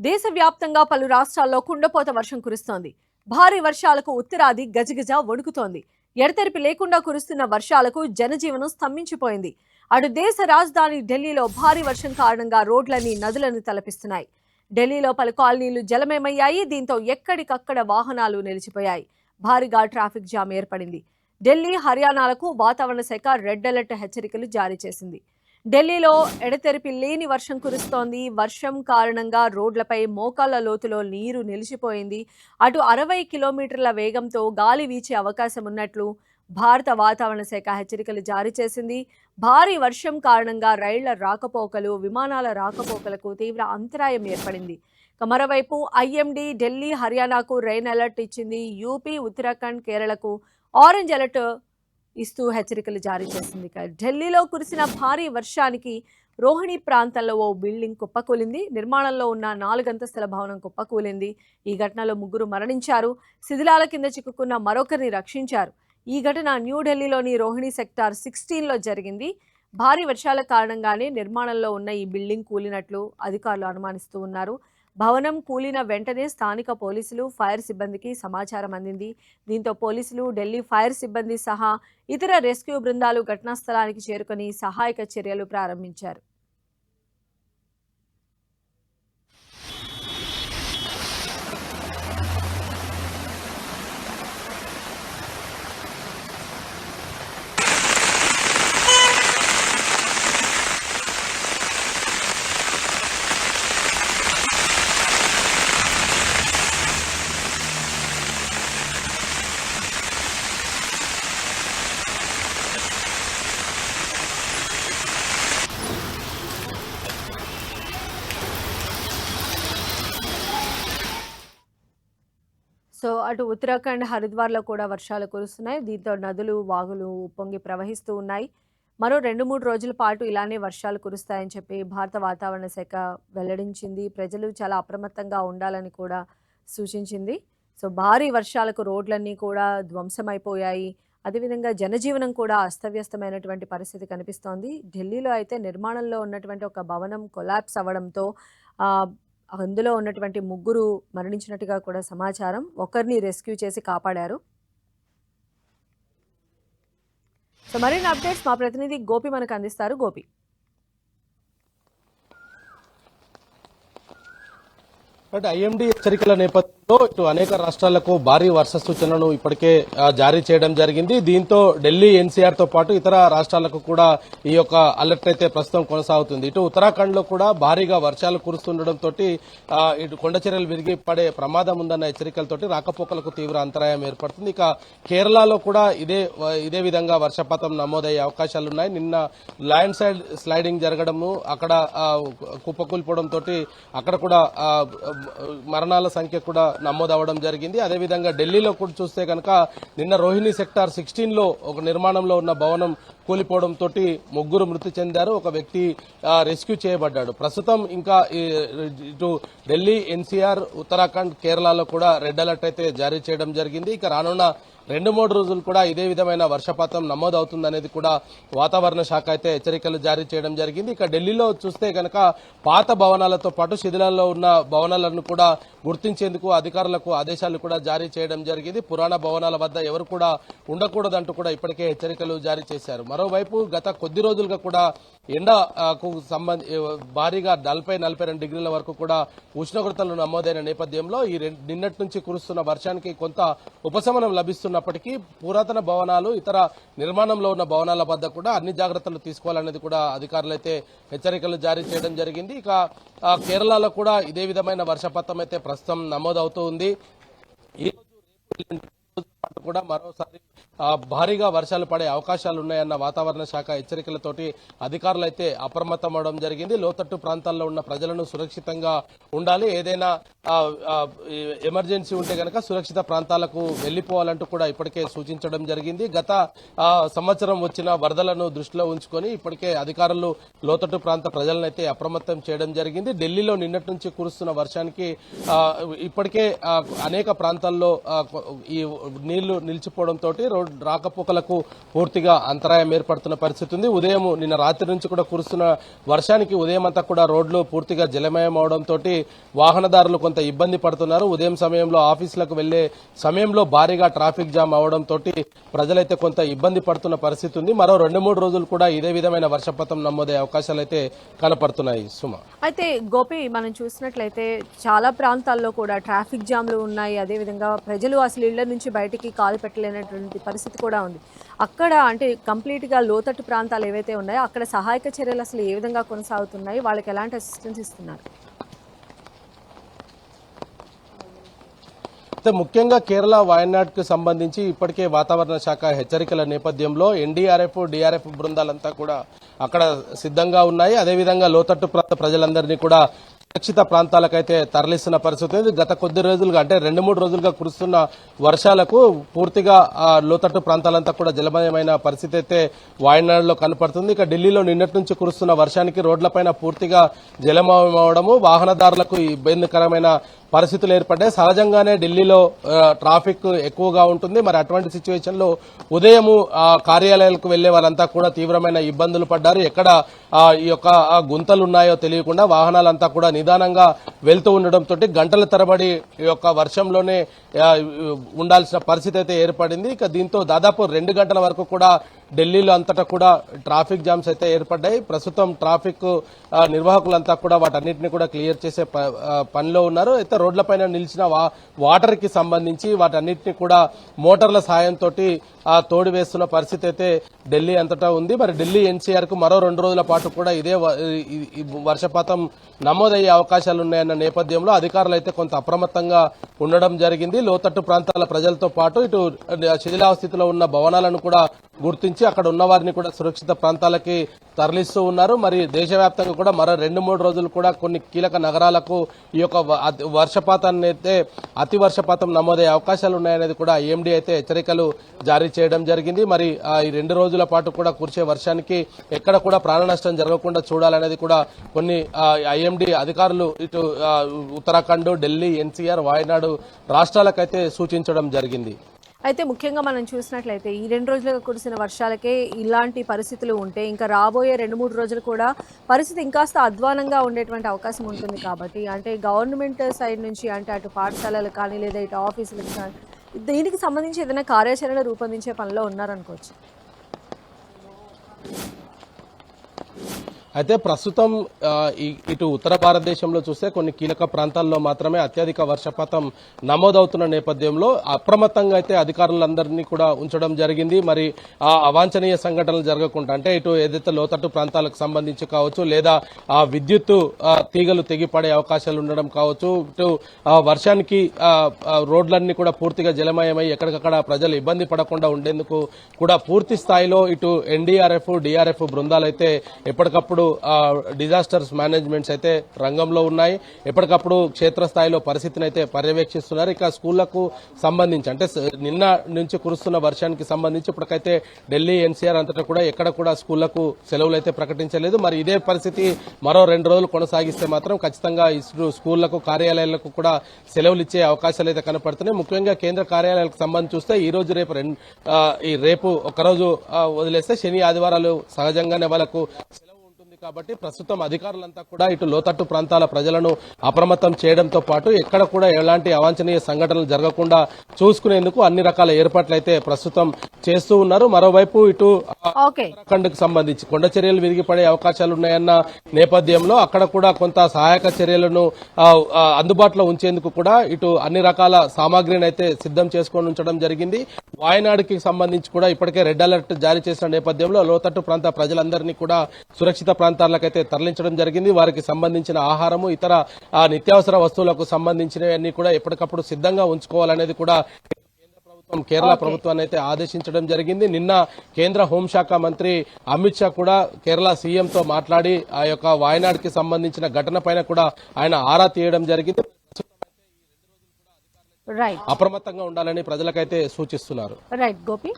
దేశవ్యాప్తంగా పలు రాష్ట్రాల్లో కుండపోత వర్షం కురుస్తోంది. భారీ వర్షాలకు ఉత్తరాది గజగజ వణుకుతోంది. ఎడతెరిపి లేకుండా కురుస్తున్న వర్షాలకు జనజీవనం స్తంభించిపోయింది. అటు దేశ రాజధాని ఢిల్లీలో భారీ వర్షం కారణంగా రోడ్లన్నీ నదులను తలపిస్తున్నాయి. ఢిల్లీలో పలు కాలనీలు జలమయమయ్యాయి. దీంతో ఎక్కడికక్కడ వాహనాలు నిలిచిపోయాయి. భారీగా ట్రాఫిక్ జామ్ ఏర్పడింది. ఢిల్లీ, హర్యానాలకు వాతావరణ శాఖ రెడ్ అలర్ట్ హెచ్చరికలు జారీ చేసింది. ఢిల్లీలో ఎడతెరిపి లేని వర్షం కురుస్తోంది. వర్షం కారణంగా రోడ్లపై మోకాళ్ల లోతులో నీరు నిలిచిపోయింది. అటు 60 కిలోమీటర్ల వేగంతో గాలి వీచే అవకాశం ఉన్నట్లు భారత వాతావరణ శాఖ హెచ్చరికలు జారీ చేసింది. భారీ వర్షం కారణంగా రైళ్ల రాకపోకలు, విమానాల రాకపోకలకు తీవ్ర అంతరాయం ఏర్పడింది. మరోవైపు ఐఎండీ ఢిల్లీ, హర్యానాకు రెయిన్ అలర్ట్ ఇచ్చింది. యూపీ, ఉత్తరాఖండ్, కేరళకు ఆరెంజ్ అలర్ట్ ఇస్తూ హెచ్చరికలు జారీ చేసింది. ఢిల్లీలో కురిసిన భారీ వర్షానికి రోహిణి ప్రాంతంలో ఓ బిల్డింగ్ కుప్పకూలింది. నిర్మాణంలో ఉన్న 4 అంతస్తుల భవనం కుప్పకూలింది. ఈ ఘటనలో 3 మరణించారు. శిథిలాల కింద చిక్కుకున్న మరొకరిని రక్షించారు. ఈ ఘటన న్యూఢిల్లీలోని రోహిణి సెక్టార్ 16లో జరిగింది. భారీ వర్షాల కారణంగానే నిర్మాణంలో ఉన్న ఈ బిల్డింగ్ కూలినట్లు అధికారులు అనుమానిస్తూ ఉన్నారు. భవనం కూలిన వెంటనే స్థానిక పోలీసులు, ఫైర్ సిబ్బందికి సమాచారం అందింది. దీంతో పోలీసులు, ఢిల్లీ ఫైర్ సిబ్బంది సహా ఇతర రెస్క్యూ బృందాలు ఘటనా స్థలానికి చేరుకొని సహాయక చర్యలు ప్రారంభించారు. సో అటు ఉత్తరాఖండ్, హరిద్వార్లో కూడా వర్షాలు కురుస్తున్నాయి. దీంతో నదులు, వాగులు ఉప్పొంగి ప్రవహిస్తూ ఉన్నాయి. మరో 2-3 రోజుల పాటు ఇలానే వర్షాలు కురుస్తాయని చెప్పి భారత వాతావరణ శాఖ వెల్లడించింది. ప్రజలు చాలా అప్రమత్తంగా ఉండాలని కూడా సూచించింది. సో భారీ వర్షాలకు రోడ్లన్నీ కూడా ధ్వంసమైపోయాయి. అదేవిధంగా జనజీవనం కూడా అస్తవ్యస్తమైనటువంటి పరిస్థితి కనిపిస్తోంది. ఢిల్లీలో అయితే నిర్మాణంలో ఉన్నటువంటి ఒక భవనం కొలాప్స్ అవ్వడంతో అందులో ఉన్నటువంటి 3 మరణించినట్టుగా కూడా సమాచారం. ఒకరిని రెస్క్యూ చేసి కాపాడారు. సో మరిన్ని అప్డేట్స్ మా ప్రతినిధి గోపి మనకు అందిస్తారు. గోపి, ఐఎండీ హెచ్చరికల నేపథ్యంలో ఇటు అనేక రాష్ట్రాలకు భారీ వర్ష సూచనలను ఇప్పటికే జారీ చేయడం జరిగింది. దీంతో ఢిల్లీ, ఎన్సీఆర్ తో పాటు ఇతర రాష్ట్రాలకు కూడా ఈ యొక్క అలర్ట్ అయితే ప్రస్తుతం కొనసాగుతుంది. ఇటు ఉత్తరాఖండ్ లో కూడా భారీగా వర్షాలు కురుస్తుండటంతో ఇటు కొండచర్యలు విరిగి పడే ప్రమాదం ఉందన్న హెచ్చరికలతోటి రాకపోకలకు తీవ్ర అంతరాయం ఏర్పడుతుంది. ఇక కేరళలో కూడా ఇదే విధంగా వర్షపాతం నమోదయ్యే అవకాశాలున్నాయి. నిన్న ల్యాండ్ స్లైడింగ్ జరగడము, అక్కడ కుప్పకూలిపోవడంతో అక్కడ కూడా మరణాల సంఖ్య కూడా నమోదవడం జరిగింది. అదేవిధంగా ఢిల్లీలో కూడా చూస్తే కనుక నిన్న రోహిణి సెక్టార్ 16లో ఒక నిర్మాణంలో ఉన్న భవనం కూలిపోవడంతో 3 మృతి చెందారు. ఒక వ్యక్తి రెస్క్యూ చేయబడ్డాడు. ప్రస్తుతం ఇంకా ఇటు ఢిల్లీ, ఎన్సీఆర్, ఉత్తరాఖండ్, కేరళలో కూడా రెడ్ అలర్ట్ అయితే జారీ చేయడం జరిగింది. ఇక రానున్న 2-3 రోజులు కూడా ఇదే విధమైన వర్షపాతం నమోదవుతుందనేది కూడా వాతావరణ శాఖ అయితే హెచ్చరికలు జారీ చేయడం జరిగింది. ఇక ఢిల్లీలో చూస్తే కనుక పాత భవనాలతో పాటు శిథిలాల్లో ఉన్న భవనాలను కూడా గుర్తించేందుకు అధికారులకు ఆదేశాలు కూడా జారీ చేయడం జరిగింది. పురాణ భవనాల వద్ద ఎవరు కూడా ఉండకూడదంటూ కూడా ఇప్పటికే హెచ్చరికలు జారీ చేశారు. మరోవైపు గత కొద్ది రోజులుగా కూడా ఎండకు భారీగా 40-42 డిగ్రీల వరకు కూడా ఉష్ణోగ్రతలు నమోదైన నేపథ్యంలో నిన్నటి నుంచి కురుస్తున్న వర్షానికి కొంత ఉపశమనం లభిస్తున్నప్పటికీ పురాతన భవనాలు, ఇతర నిర్మాణంలో ఉన్న భవనాల వద్ద కూడా అన్ని జాగ్రత్తలు తీసుకోవాలనేది కూడా అధికారులు అయితే హెచ్చరికలు జారీ చేయడం జరిగింది. ఇక కేరళలో కూడా ఇదే విధమైన వర్షపాతం అయితే ప్రస్తుతం నమోదవుతూ ఉంది. ఈ రోజు కూడా మరోసారి భారీగా వర్షాలు పడే అవకాశాలు ఉన్నాయన్న వాతావరణ శాఖ హెచ్చరికలతోటి అధికారులు అయితే అప్రమత్తం అవడం జరిగింది. లోతట్టు ప్రాంతాల్లో ఉన్న ప్రజలను సురక్షితంగా ఉండాలి. ఏదైనా ఎమర్జెన్సీ ఉంటే గనక సురక్షిత ప్రాంతాలకు వెళ్లిపోవాలంటూ కూడా ఇప్పటికే సూచించడం జరిగింది. గత సంవత్సరం వచ్చిన వరదలను దృష్టిలో ఉంచుకొని ఇప్పటికే అధికారులు లోతట్టు ప్రాంత ప్రజలనైతే అప్రమత్తం చేయడం జరిగింది. ఢిల్లీలో నిన్నటి నుంచి కురుస్తున్న వర్షానికి ఇప్పటికే అనేక ప్రాంతాల్లో ఈ నీళ్లు నిలిచిపోవడంతో రాకపోకలకు పూర్తిగా అంతరాయం ఏర్పడుతున్న పరిస్థితి ఉంది. ఉదయం నిన్న రాత్రి నుంచి కూడా కురుస్తున్న వర్షానికి ఉదయం అంతా కూడా రోడ్లు పూర్తిగా జలమయం అవడంతో వాహనదారులు కొంత ఇబ్బంది పడుతున్నారు. ఉదయం సమయంలో ఆఫీసులకు వెళ్లే సమయంలో భారీగా ట్రాఫిక్ జామ్ అవడంతో ప్రజలైతే కొంత ఇబ్బంది పడుతున్న పరిస్థితి ఉంది. మరో 2-3 రోజులు కూడా ఇదే విధమైన వర్షపాతం నమోదయ్యే అవకాశాలు అయితే కనపడుతున్నాయి. సుమ, అయితే గోపి, మనం చూసినట్లయితే చాలా ప్రాంతాల్లో కూడా ట్రాఫిక్ జామ్లు ఉన్నాయి. అదేవిధంగా ప్రజలు అసలు ఇళ్ల నుంచి బయటికి కాలు పెట్టలేనటువంటి పరిస్థితి కూడా ఉంది. అక్కడ అంటే కంప్లీట్ గా లోతట్టు ప్రాంతాలు ఏవైతే ఉన్నాయో అక్కడ సహాయక చర్యలు అసలు ఏ విధంగా కొనసాగుతున్నాయి, వాళ్ళకి ఎలాంటి అసిస్టెన్స్ ఇస్తున్నారు? ముఖ్యంగా కేరళ వాయనాడ్ కు సంబంధించి ఇప్పటికే వాతావరణ శాఖ హెచ్చరికల నేపథ్యంలో ఎన్డీఆర్ఎఫ్, డిఆర్ఎఫ్ బృందాలంతా కూడా అక్కడ సిద్ధంగా ఉన్నాయి. అదేవిధంగా లోతట్టు ప్రాంత ప్రజలందరినీ కూడా సురక్షిత ప్రాంతాలకైతే తరలిస్తున్న పరిస్థితి ఉంది. గత కొద్ది రోజులుగా అంటే 2-3 రోజులుగా కురుస్తున్న వర్షాలకు పూర్తిగా లోతట్టు ప్రాంతాలంతా కూడా జలమయమైన పరిస్థితి అయితే వాయనాడులో కనపడుతుంది. ఇక ఢిల్లీలో నిన్నటి నుంచి కురుస్తున్న వర్షానికి రోడ్లపైన పూర్తిగా జలమయం అవడము, వాహనదారులకు ఇబ్బందికరమైన పరిస్థితులు ఏర్పడ్డాయి. సహజంగానే ఢిల్లీలో ట్రాఫిక్ ఎక్కువగా ఉంటుంది. మరి అటువంటి సిచ్యువేషన్ లో ఉదయం కార్యాలయాలకు వెళ్లే వాళ్ళంతా కూడా తీవ్రమైన ఇబ్బందులు పడ్డారు. ఎక్కడ ఈ యొక్క గుంతలు ఉన్నాయో తెలియకుండా వాహనాలంతా కూడా నిదానంగా వెళ్తూ ఉండడంతో గంటల తరబడి ఈ యొక్క వర్షంలోనే ఉండాల్సిన పరిస్థితి అయితే ఏర్పడింది. ఇక దీంతో దాదాపు 2 గంటల వరకు కూడా ఢిల్లీలో అంతటా కూడా ట్రాఫిక్ జామ్స్ అయితే ఏర్పడ్డాయి. ప్రస్తుతం ట్రాఫిక్ నిర్వాహకులంతా కూడా వాటన్నిటిని కూడా క్లియర్ చేసే పనిలో ఉన్నారు. అయితే రోడ్లపైన నిలిచిన వాటర్ కి సంబంధించి వాటన్నిటిని కూడా మోటార్ల సాయంతో తోడి వేస్తున్న పరిస్థితి అయితే ఢిల్లీ అంతటా ఉంది. మరి ఢిల్లీ ఎన్సీఆర్ కు మరో 2 రోజుల పాటు కూడా ఇదే వర్షపాతం నమోదయ్యే అవకాశాలు ఉన్నాయన్న నేపథ్యంలో అధికారులు అయితే కొంత అప్రమత్తంగా ఉండడం జరిగింది. లోతట్టు ప్రాంతాల ప్రజలతో పాటు ఇటు శిథిలావస్థితిలో ఉన్న భవనాలను కూడా గుర్తించి అక్కడ ఉన్న వారిని కూడా సురక్షిత ప్రాంతాలకి తరలిస్తూ ఉన్నారు. మరి దేశవ్యాప్తంగా కూడా మరో 2-3 రోజులు కూడా కొన్ని కీలక నగరాలకు ఈ యొక్క వర్షపాతాన్ని అయితే అతి వర్షపాతం నమోదయ్యే అవకాశాలు ఉన్నాయనేది కూడా ఐఎండీ అయితే హెచ్చరికలు జారీ చేయడం జరిగింది. మరి ఈ 2 రోజుల పాటు కూడా కురిసే వర్షానికి ఎక్కడ కూడా ప్రాణ నష్టం జరగకుండా చూడాలనేది కూడా కొన్ని ఐఎండీ అధికారులు ఇటు ఉత్తరాఖండ్, ఢిల్లీ, ఎన్సీఆర్, వాయనాడు రాష్ట్రాలకైతే సూచించడం జరిగింది. అయితే ముఖ్యంగా మనం చూసినట్లయితే ఈ 2 రోజులుగా కురిసిన వర్షాలకే ఇలాంటి పరిస్థితులు ఉంటే ఇంకా రాబోయే 2-3 రోజులు కూడా పరిస్థితి ఇంకాస్త అధ్వానంగా ఉండేటువంటి అవకాశం ఉంటుంది. కాబట్టి అంటే గవర్నమెంట్ సైడ్ నుంచి అంటే అటు పాఠశాలలు కానీ లేదా ఇటు ఆఫీసులకు కానీ దీనికి సంబంధించి ఏదైనా కార్యాచరణ రూపొందించే పనిలో ఉన్నారనుకోవచ్చు. అయితే ప్రస్తుతం ఇటు ఉత్తర భారతదేశంలో చూస్తే కొన్ని కీలక ప్రాంతాల్లో మాత్రమే అత్యధిక వర్షపాతం నమోదవుతున్న నేపథ్యంలో అప్రమత్తంగా అయితే అధికారులందరినీ కూడా ఉంచడం జరిగింది. మరి ఆ అవాంఛనీయ సంఘటనలు జరగకుండా అంటే ఇటు ఏదైతే లోతట్టు ప్రాంతాలకు సంబంధించి కావచ్చు లేదా ఆ విద్యుత్తు తీగలు తెగిపడే అవకాశాలు ఉండడం కావచ్చు, ఇటు వర్షానికి రోడ్లన్నీ కూడా పూర్తిగా జలమయమై ఎక్కడికక్కడ ప్రజలు ఇబ్బంది పడకుండా ఉండేందుకు కూడా పూర్తి స్థాయిలో ఇటు ఎన్డీఆర్ఎఫ్, డిఆర్ఎఫ్ బృందాలు అయితే ఎప్పటికప్పుడు డిజాస్టర్స్ మేనేజ్మెంట్స్ అయితే రంగంలో ఉన్నాయి. ఎప్పటికప్పుడు క్షేత్రస్థాయిలో పరిస్థితిని అయితే పర్యవేక్షిస్తున్నారు. ఇక స్కూళ్లకు సంబంధించి అంటే నిన్న నుంచి కురుస్తున్న వర్షానికి సంబంధించి ఇప్పటికైతే ఢిల్లీ, ఎన్సీఆర్ అంతటా కూడా ఎక్కడ కూడా స్కూళ్లకు సెలవులు అయితే ప్రకటించలేదు. మరి ఇదే పరిస్థితి మరో 2 రోజులు కొనసాగిస్తే మాత్రం ఖచ్చితంగా స్కూళ్లకు, కార్యాలయాలకు కూడా సెలవులు ఇచ్చే అవకాశాలు అయితే కనపడుతున్నాయి. ముఖ్యంగా కేంద్ర కార్యాలయాలకు సంబంధించి చూస్తే ఈ రోజు రేపు ఒకరోజు వదిలేస్తే శని, ఆదివారాలు సహజంగానే వాళ్ళకు కాబట్టి ప్రస్తుతం అధికారులంతా కూడా ఇటు లోతట్టు ప్రాంతాల ప్రజలను అప్రమత్తం చేయడంతో పాటు ఎక్కడ కూడా ఎలాంటి అవాంఛనీయ సంఘటనలు జరగకుండా చూసుకునేందుకు అన్ని రకాల ఏర్పాట్లు అయితే ప్రస్తుతం చేస్తూ ఉన్నారు. మరోవైపు ఇటు ఉత్తరాఖండ్కు సంబంధించి కొండ చర్యలు విరిగిపడే అవకాశాలు ఉన్నాయన్న నేపథ్యంలో అక్కడ కూడా కొంత సహాయక చర్యలను అందుబాటులో ఉంచేందుకు కూడా ఇటు అన్ని రకాల సామాగ్రిని అయితే సిద్ధం చేసుకొని ఉంచడం జరిగింది. వాయనాడుకి సంబంధించి కూడా ఇప్పటికే రెడ్ అలర్ట్ జారీ చేసిన నేపథ్యంలో లోతట్టు ప్రాంత ప్రజలందరినీ కూడా సురక్షిత ప్రాంతాలకైతే తరలించడం జరిగింది. వారికి సంబంధించిన ఆహారము, ఇతర నిత్యావసర వస్తువులకు సంబంధించినవన్నీ కూడా ఎప్పటికప్పుడు సిద్ధంగా ఉంచుకోవాలనేది కూడా కేరళ ప్రభుత్వాన్ని అయితే ఆదేశించడం జరిగింది. నిన్న కేంద్ర హోంశాఖ మంత్రి అమిత్ షా కూడా కేరళ సీఎంతో మాట్లాడి ఆ యొక్క వాయనాడుకి సంబంధించిన ఘటన పైన కూడా ఆయన ఆరా తీయడం జరిగింది. రైట్ అప్రమత్తంగా ఉండాలని ప్రజలకైతే సూచిస్తున్నారు. రైట్ గోపి.